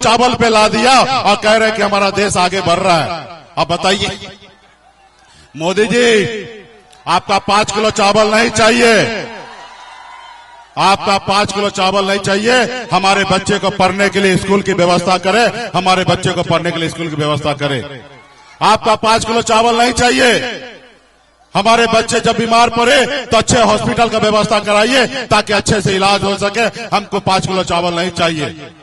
चावल पे ला दिया और कह रहे कि हमारा देश आगे बढ़ रहा है। अब बताइए मोदी जी, आपका 5 किलो चावल नहीं चाहिए, आपका 5 किलो चावल नहीं चाहिए। हमारे बच्चे को पढ़ने के लिए स्कूल की व्यवस्था करें, हमारे बच्चे को पढ़ने के लिए स्कूल की व्यवस्था करें। आपका 5 किलो चावल नहीं चाहिए। हमारे बच्चे जब बीमार पड़े तो अच्छे हॉस्पिटल का व्यवस्था कराइए ताकि अच्छे से इलाज हो सके। हमको 5 किलो चावल नहीं चाहिए।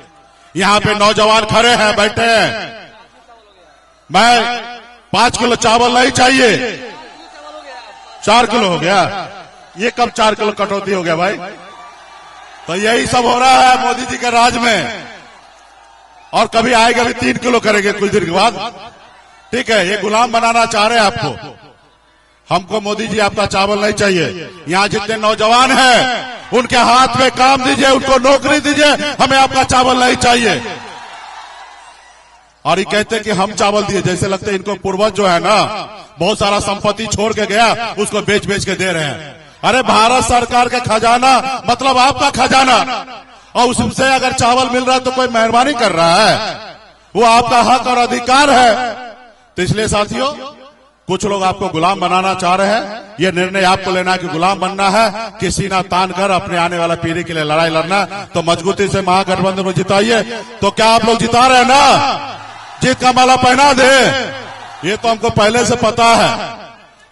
यहाँ पे नौजवान खड़े हैं, बैठे हैं, मैं 5 किलो चावल नहीं चाहिए। 4 किलो हो गया। ये कब 4 किलो कटौती हो गया भाई? तो यही सब हो रहा है मोदी जी के राज में। और कभी आएगा भी 3 किलो करेंगे कुछ देर के बाद। ठीक है, ये गुलाम बनाना चाह रहे हैं आपको। हमको मोदी जी आपका चावल नहीं चाहिए। यहाँ जितने नौजवान हैं उनके हाथ में काम दीजिए, उनको नौकरी दीजिए, हमें आपका चावल नहीं चाहिए। और ये कहते कि हम चावल दिए, जैसे लगता है इनको पूर्वज जो है ना बहुत सारा संपत्ति छोड़ के गया, उसको बेच बेच के दे रहे हैं। अरे भारत सरकार का खजाना मतलब आपका खजाना, और उससे अगर चावल मिल रहा है तो कोई मेहरबानी कर रहा है? वो आपका हक और अधिकार है। तो इसलिए साथियों, कुछ लोग आपको गुलाम बनाना चाह रहे हैं। ये निर्णय आपको लेना है कि गुलाम बनना है कि सीना तान कर अपने आने वाला पीढ़ी के लिए लड़ाई लड़ना। तो मजबूती से महागठबंधन को जिताइए। तो क्या आप लोग जिता रहे हैं ना? जीत का माला पहना दे। ये तो हमको पहले से पता है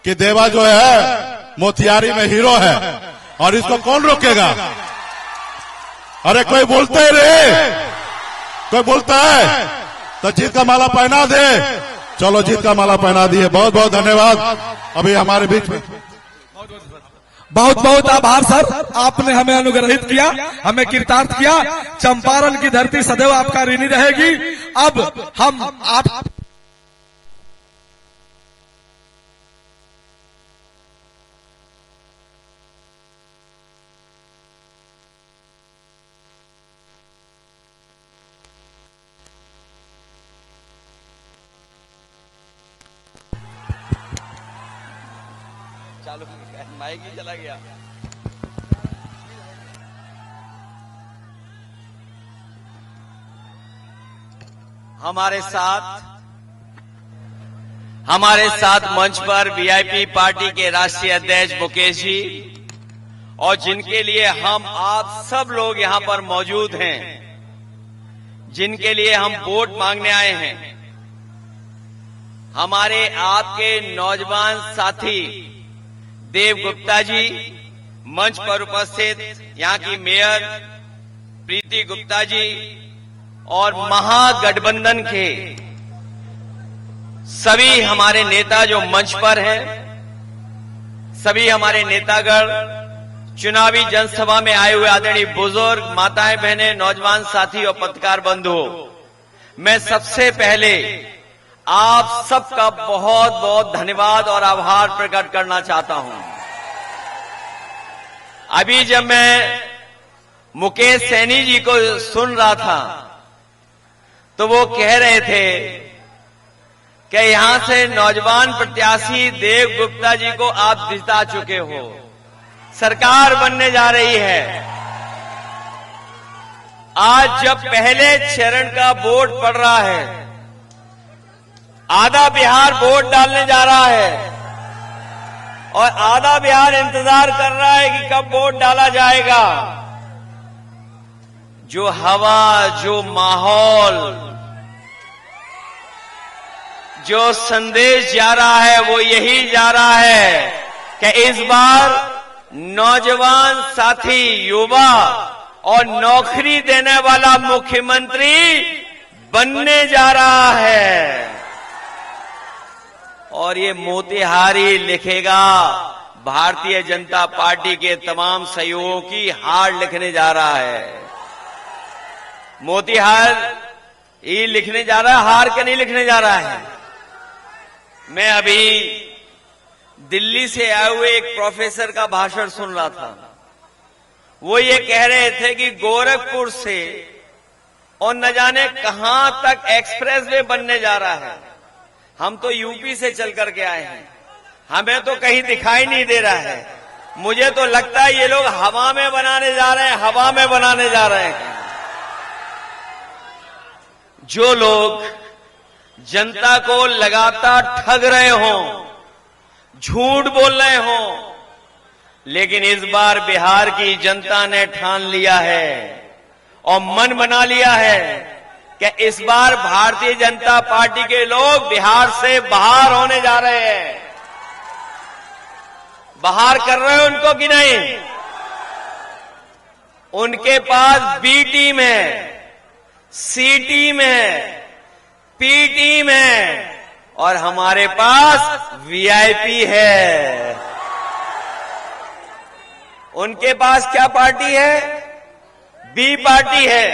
कि देवा जो है मोतिहारी में हीरो है, और इसको कौन रोकेगा? अरे कोई बोलते ही रे, कोई बोलता है तो जीत का माला पहना दे। चलो जीत का माला पहना दिए। बहुत बहुत धन्यवाद। अभी हमारे बीच में बहुत बहुत आभार सर, आपने हमें अनुग्रहित किया, हमें कृतार्थ किया। चंपारण की धरती सदैव आपका ऋणी रहेगी। अब हम आप चालू माइक ही चला गया। हमारे साथ मंच पर वीआईपी पार्टी के राष्ट्रीय अध्यक्ष मुकेश जी, और जिनके लिए हम आप सब लोग यहां पर मौजूद हैं, जिनके लिए हम वोट मांगने आए हैं, हमारे आपके नौजवान साथी देव गुप्ता जी, मंच पर उपस्थित यहां की मेयर प्रीति गुप्ता जी, और महागठबंधन के सभी हमारे नेता जो मंच पर हैं, सभी हमारे नेतागण, चुनावी जनसभा में आए हुए आदरणीय बुजुर्ग, माताएं, बहनें, नौजवान साथी और पत्रकार बंधुओं, मैं सबसे पहले आप सबका बहुत बहुत धन्यवाद और आभार प्रकट करना चाहता हूं। अभी जब मैं मुकेश सैनी जी को सुन रहा था तो वो कह रहे थे कि यहां से नौजवान प्रत्याशी देव गुप्ता जी को आप जिता चुके हो, सरकार बनने जा रही है। आज जब पहले चरण का वोट पड़ रहा है, आधा बिहार वोट डालने जा रहा है और आधा बिहार इंतजार कर रहा है कि कब वोट डाला जाएगा। जो हवा, जो माहौल, जो संदेश जा रहा है वो यही जा रहा है कि इस बार नौजवान साथी, युवा और नौकरी देने वाला मुख्यमंत्री बनने जा रहा है। और ये मोतिहारी लिखेगा भारतीय जनता पार्टी के तमाम सहयोगियों की हार लिखने जा रहा है। मोतिहार ये लिखने जा रहा है, हार के नहीं लिखने जा रहा है। मैं अभी दिल्ली से आए हुए एक प्रोफेसर का भाषण सुन रहा था। वो ये कह रहे थे कि गोरखपुर से और न जाने कहां तक एक्सप्रेसवे बनने जा रहा है। हम तो यूपी से चल करके आए हैं, हमें तो कहीं दिखाई नहीं दे रहा है। मुझे तो लगता है ये लोग हवा में बनाने जा रहे हैं, हवा में बनाने जा रहे हैं। जो लोग जनता को लगातार ठग रहे हों, झूठ बोल रहे हों, लेकिन इस बार बिहार की जनता ने ठान लिया है और मन बना लिया है कि इस बार भारतीय जनता पार्टी के लोग बिहार से बाहर होने जा रहे हैं। बाहर कर रहे हो उनको कि नहीं? उनके पास बी टीम है, सी टीम है, पी टीम है और हमारे पास वीआईपी है। उनके पास क्या पार्टी है? बी पार्टी है।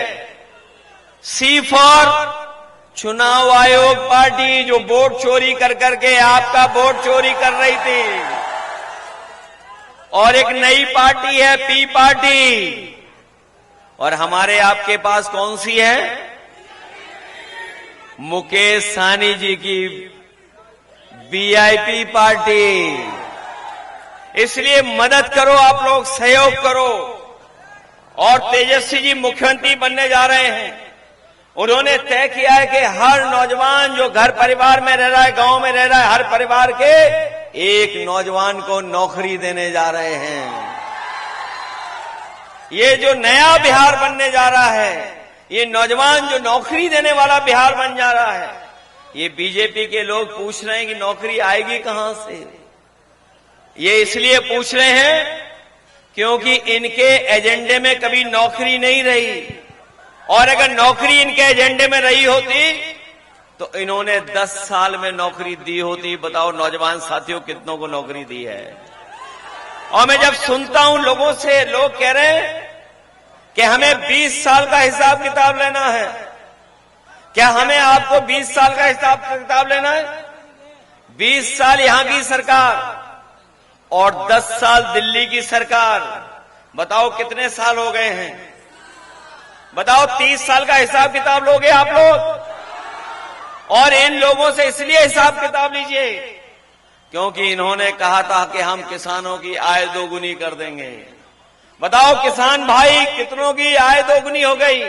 सी फॉर चुनाव आयोग पार्टी, जो वोट चोरी कर करके आपका वोट चोरी कर रही थी। और एक नई पार्टी है पी पार्टी। और हमारे आपके पास कौन सी है? मुकेश सहनी जी की वीआईपी पार्टी। इसलिए मदद करो आप लोग, सहयोग करो। और तेजस्वी जी मुख्यमंत्री बनने जा रहे हैं। उन्होंने तय किया है कि हर नौजवान जो घर परिवार में रह रहा है, गांव में रह रहा है, हर परिवार के एक नौजवान को नौकरी देने जा रहे हैं। ये जो नया बिहार बनने जा रहा है, ये नौजवान जो नौकरी देने वाला बिहार बन जा रहा है। ये बीजेपी के लोग पूछ रहे हैं कि नौकरी आएगी कहां से। ये इसलिए पूछ रहे हैं क्योंकि इनके एजेंडे में कभी नौकरी नहीं रही। और अगर नौकरी इनके एजेंडे में रही होती तो इन्होंने 10 साल में नौकरी दी होती। बताओ नौजवान साथियों, कितनों को नौकरी दी है। और मैं जब सुनता हूं लोगों से, लोग कह रहे हैं कि हमें 20 साल का हिसाब किताब लेना है। क्या हमें आपको 20 साल का हिसाब किताब लेना है? 20 साल यहां की सरकार और 10 साल दिल्ली की सरकार। बताओ कितने साल हो गए हैं? बताओ 30 साल का हिसाब किताब लोगे आप लोग? और इन लोगों से इसलिए हिसाब किताब लीजिए क्योंकि इन्होंने कहा था कि हम किसानों की आय दोगुनी कर देंगे। बताओ किसान भाई, कितनों की आय दोगुनी हो गई?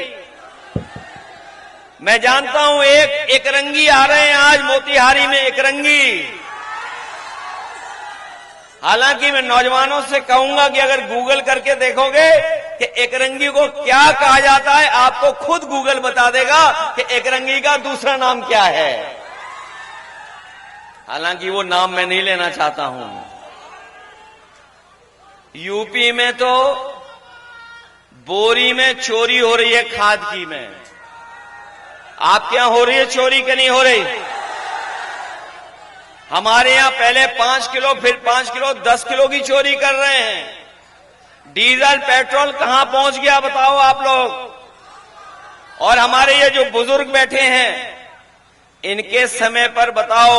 मैं जानता हूं एक रंगी आ रहे हैं आज मोतिहारी में, एक रंगी। हालांकि मैं नौजवानों से कहूंगा कि अगर गूगल करके देखोगे कि एकरंगी को क्या कहा जाता है, आपको खुद गूगल बता देगा कि एकरंगी का दूसरा नाम क्या है। हालांकि वो नाम मैं नहीं लेना चाहता हूं। यूपी में तो बोरी में चोरी हो रही है, खाद की में। आपके यहां हो रही है चोरी कि नहीं हो रही? हमारे यहां पहले 5 किलो, फिर 5 किलो, 10 किलो की चोरी कर रहे हैं। डीजल पेट्रोल कहां पहुंच गया बताओ आप लोग। और हमारे ये जो बुजुर्ग बैठे हैं, इनके समय पर बताओ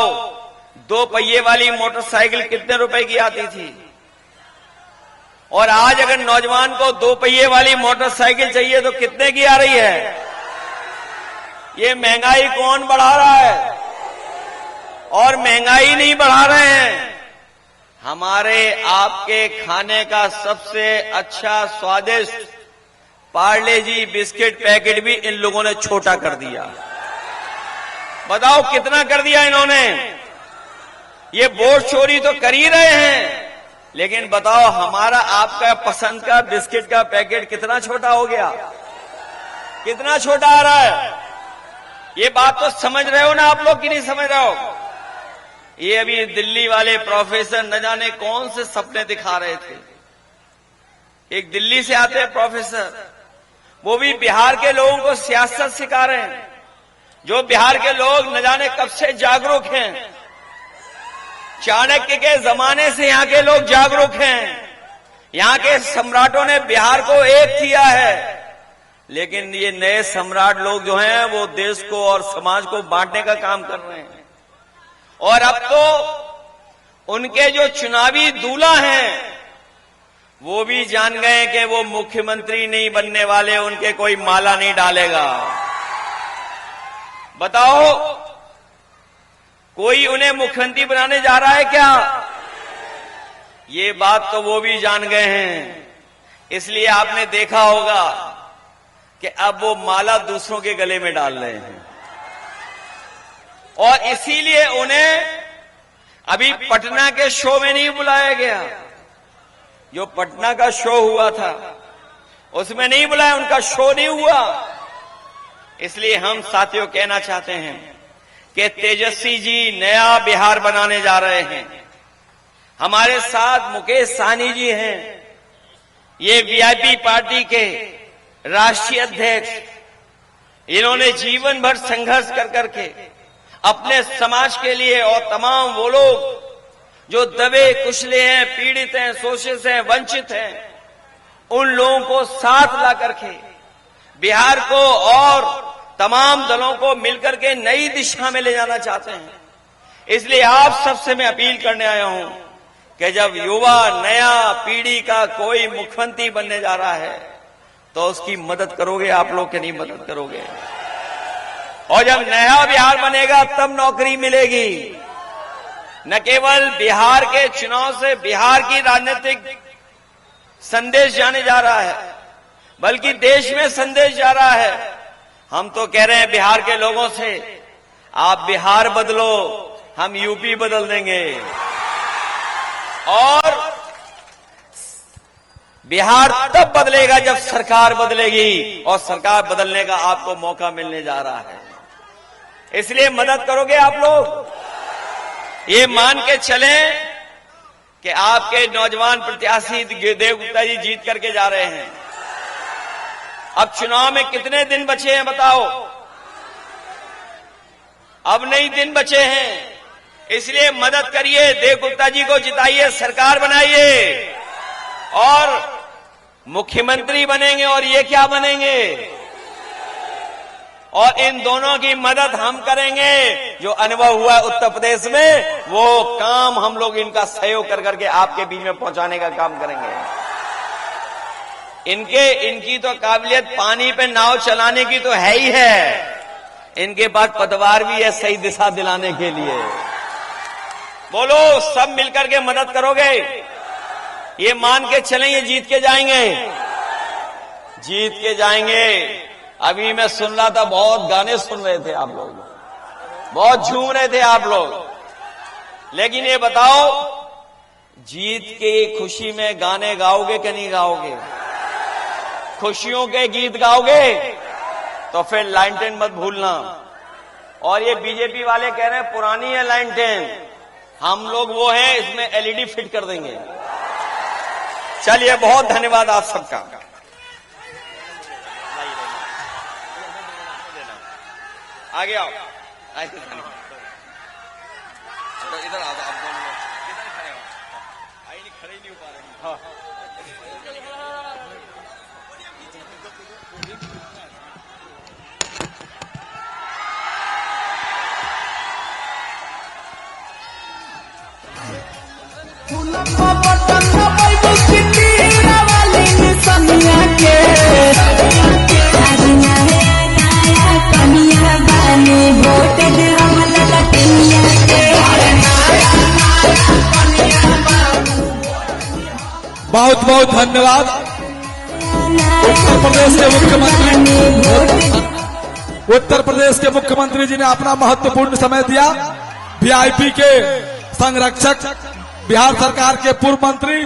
2 पहिए वाली मोटरसाइकिल कितने रुपए की आती थी? और आज अगर नौजवान को 2 पहिए वाली मोटरसाइकिल चाहिए तो कितने की आ रही है? ये महंगाई कौन बढ़ा रहा है? और महंगाई नहीं बढ़ा रहे हैं। हमारे आपके खाने का सबसे अच्छा स्वादिष्ट पार्ले जी बिस्किट पैकेट भी इन लोगों ने छोटा कर दिया। बताओ कितना कर दिया इन्होंने। ये वोट चोरी तो कर ही रहे हैं, लेकिन बताओ हमारा आपका पसंद का बिस्किट का पैकेट कितना छोटा हो गया, कितना छोटा आ रहा है। ये बात तो समझ रहे हो ना आप लोग कि नहीं समझ रहे हो? ये अभी दिल्ली वाले प्रोफेसर न जाने कौन से सपने दिखा रहे थे। एक दिल्ली से आते हैं प्रोफेसर, वो भी बिहार के लोगों को सियासत सिखा रहे हैं। जो बिहार के लोग न जाने कब से जागरूक हैं। चाणक्य के जमाने से यहाँ के लोग जागरूक हैं। यहाँ के सम्राटों ने बिहार को एक किया है, लेकिन ये नए सम्राट लोग जो हैं वो देश को और समाज को बांटने का काम कर रहे हैं। और अब तो उनके जो चुनावी दूल्हा हैं वो भी जान गए कि वो मुख्यमंत्री नहीं बनने वाले, उनके कोई माला नहीं डालेगा। बताओ कोई उन्हें मुख्यमंत्री बनाने जा रहा है क्या? ये बात तो वो भी जान गए हैं। इसलिए आपने देखा होगा कि अब वो माला दूसरों के गले में डाल रहे हैं। और इसीलिए उन्हें अभी पटना के शो में नहीं बुलाया गया। जो पटना का शो हुआ था उसमें नहीं बुलाया, उनका शो नहीं हुआ। इसलिए हम साथियों कहना चाहते हैं कि तेजस्वी जी नया बिहार बनाने जा रहे हैं। हमारे साथ मुकेश सहनी जी हैं, ये वीआईपी पार्टी के राष्ट्रीय अध्यक्ष। इन्होंने जीवन भर संघर्ष कर करके अपने समाज के लिए और तमाम वो लोग जो दबे कुचले हैं, पीड़ित हैं, शोषित हैं, वंचित हैं, उन लोगों को साथ ला करके बिहार को और तमाम दलों को मिलकर के नई दिशा में ले जाना चाहते हैं। इसलिए आप सबसे मैं अपील करने आया हूं कि जब युवा नया पीढ़ी का कोई मुख्यमंत्री बनने जा रहा है तो उसकी मदद करोगे आप लोग कि नहीं मदद करोगे? और जब नया बिहार बनेगा तब नौकरी मिलेगी। न केवल बिहार के चुनाव से बिहार की राजनीतिक संदेश जाने जा रहा है, बल्कि देश में संदेश जा रहा है। हम तो कह रहे हैं बिहार के लोगों से, आप बिहार बदलो, हम यूपी बदल देंगे। और बिहार तब बदलेगा जब सरकार बदलेगी, और सरकार बदलने का आपको मौका मिलने जा रहा है। इसलिए मदद करोगे आप लोग? ये मान के चलें कि आपके नौजवान प्रत्याशी देव गुप्ता जी जीत करके जा रहे हैं। अब चुनाव में कितने दिन बचे हैं बताओ? अब नहीं दिन बचे हैं। इसलिए मदद करिए, देव गुप्ता जी को जिताइए, सरकार बनाइए और मुख्यमंत्री बनेंगे। और ये क्या बनेंगे? और इन दोनों की मदद हम करेंगे। जो अनुभव हुआ उत्तर प्रदेश में, वो काम हम लोग इनका सहयोग कर करके आपके बीच में पहुंचाने का काम करेंगे। इनकी तो काबिलियत पानी पे नाव चलाने की तो है ही है, इनके पास पतवार भी है सही दिशा दिलाने के लिए। बोलो, सब मिलकर के मदद करोगे? ये मान के चलें, ये जीत के जाएंगे, जीत के जाएंगे। अभी मैं सुन रहा था, बहुत गाने सुन रहे थे आप लोग, बहुत झूम रहे थे आप लोग। लेकिन ये बताओ, जीत के खुशी में गाने गाओगे कि नहीं गाओगे? खुशियों के गीत गाओगे तो फिर लाइन 10 मत भूलना। और ये बीजेपी वाले कह रहे हैं पुरानी है लाइन 10, हम लोग वो हैं, इसमें एलईडी फिट कर देंगे। चलिए, बहुत धन्यवाद आप सबका। आगे आओ, इधर आओ, आप दोनों लोग इधर खड़े हो। खड़े नहीं हो पा रहे। हाँ, बहुत बहुत धन्यवाद। उत्तर प्रदेश के मुख्यमंत्री जी ने अपना महत्वपूर्ण समय दिया। वीआईपी के संरक्षक, बिहार सरकार के पूर्व मंत्री